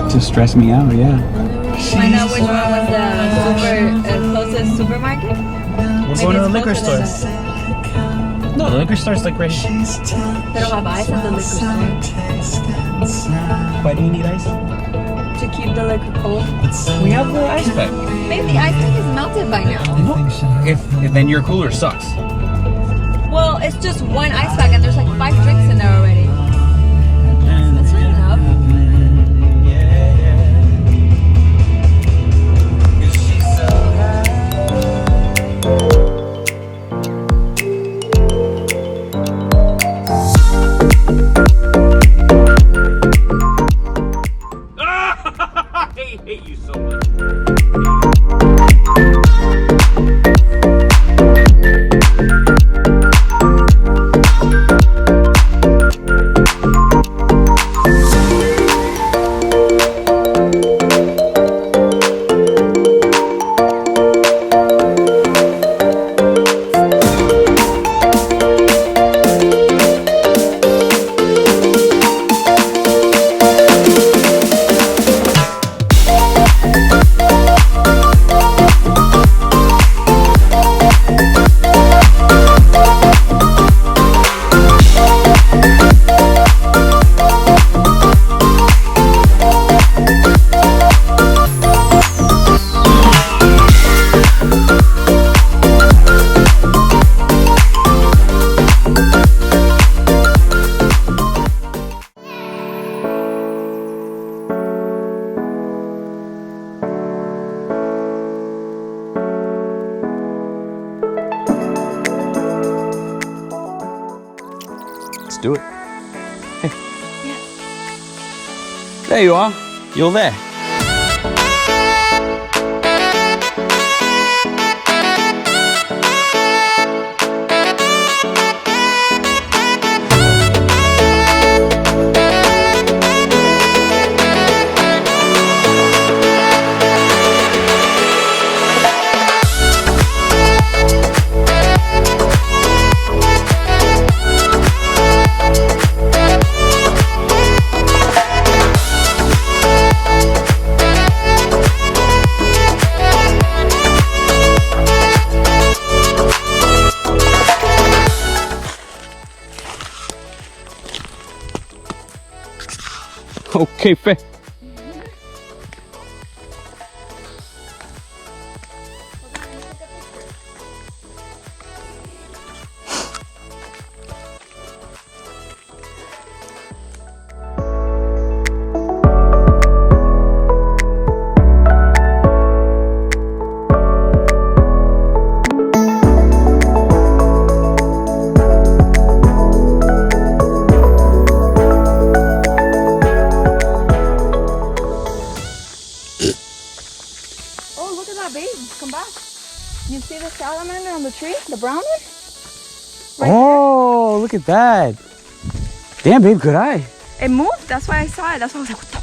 To stress me out, yeah. Find out which one was the closest supermarket. We're going to the liquor store. No, the liquor store's like right here. They don't have ice at the liquor store. Why do you need ice? To keep the liquor cold. We have the ice pack. Maybe the ice pack is melted by now. If then your cooler sucks. Well, it's just one ice pack and there's like 5 drinks in there already. That's not enough. I hate you so much. Let's do it. Hey. Yeah. There you are. You're there. Okay, Faye. You see the salamander on the tree? The brown one? Right oh, look at that. Damn, babe, good eye. It moved. That's why I saw it. That's why I was like, what the?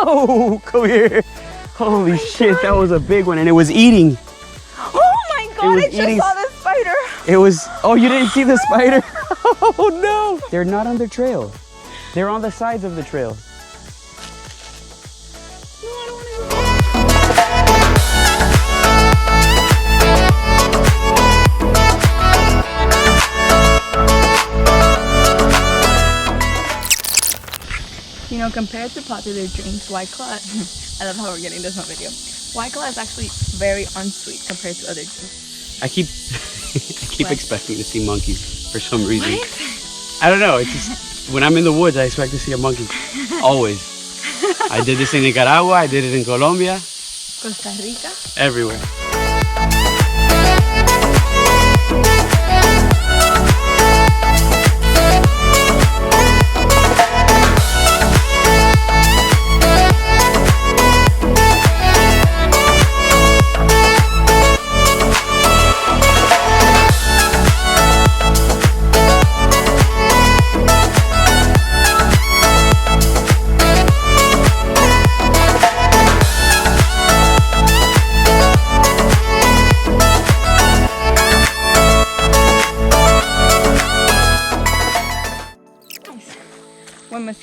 Oh, come here. Holy shit, that was a big one, and it was eating. God, I just saw the spider. It was, oh, you didn't see the spider? Oh no. They're not on the trail. They're on the sides of the trail. No, I don't want to go. You know, compared to popular drinks, Wakulla, I love how we're getting this on video. Wakulla is actually very unsweet compared to other drinks. I keep expecting to see monkeys for some reason. What? I don't know. It's just when I'm in the woods, I expect to see a monkey. Always. I did this in Nicaragua. I did it in Colombia. Costa Rica. Everywhere.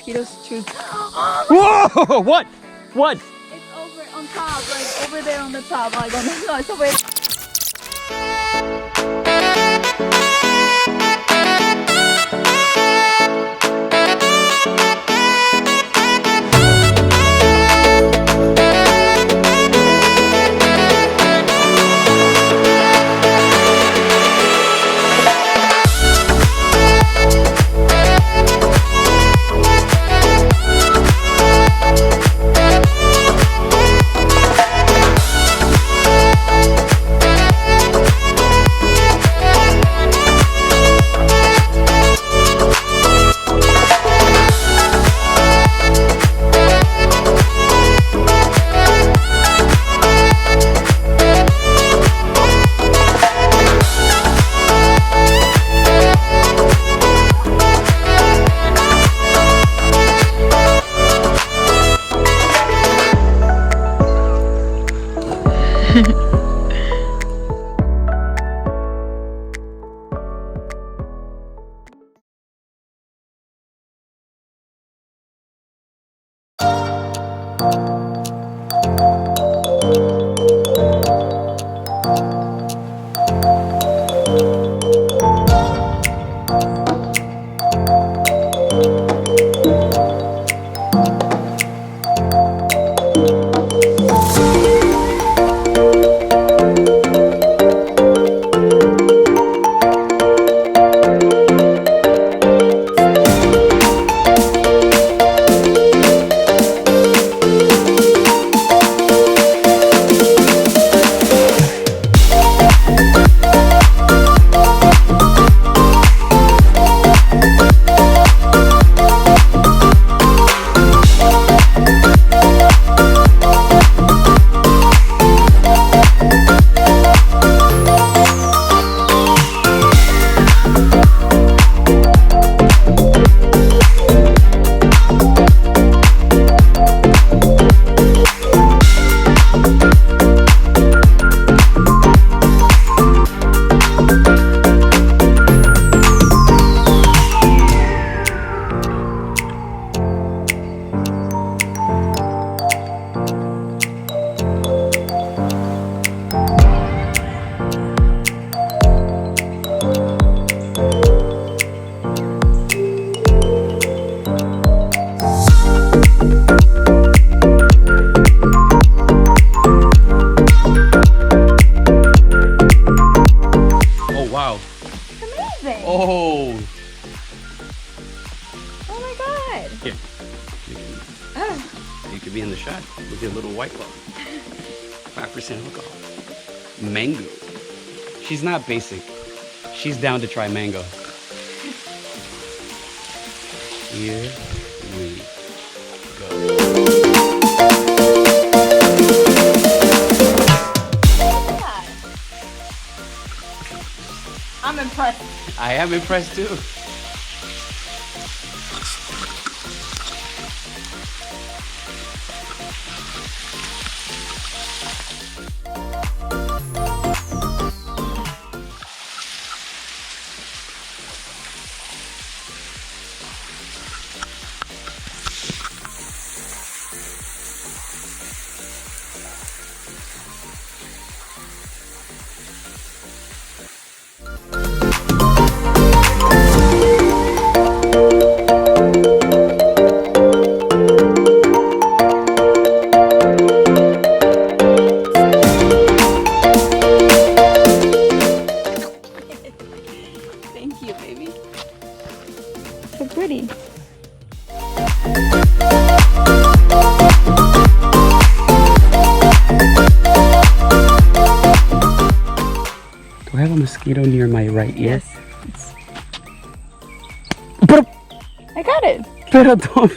mosquitoes too. Whoa! What? What? It's over on top, like over there on the top, like on the no, it's over. Oh. Oh my god. Here. You could be in the shot with your little white claw. 5% alcohol. Mango. She's not basic. She's down to try mango. Here we go. I'm impressed. I am impressed too. Thank you, baby. So pretty. Do I have a mosquito near my right ear? Yes. Pero, I got it. pero don't.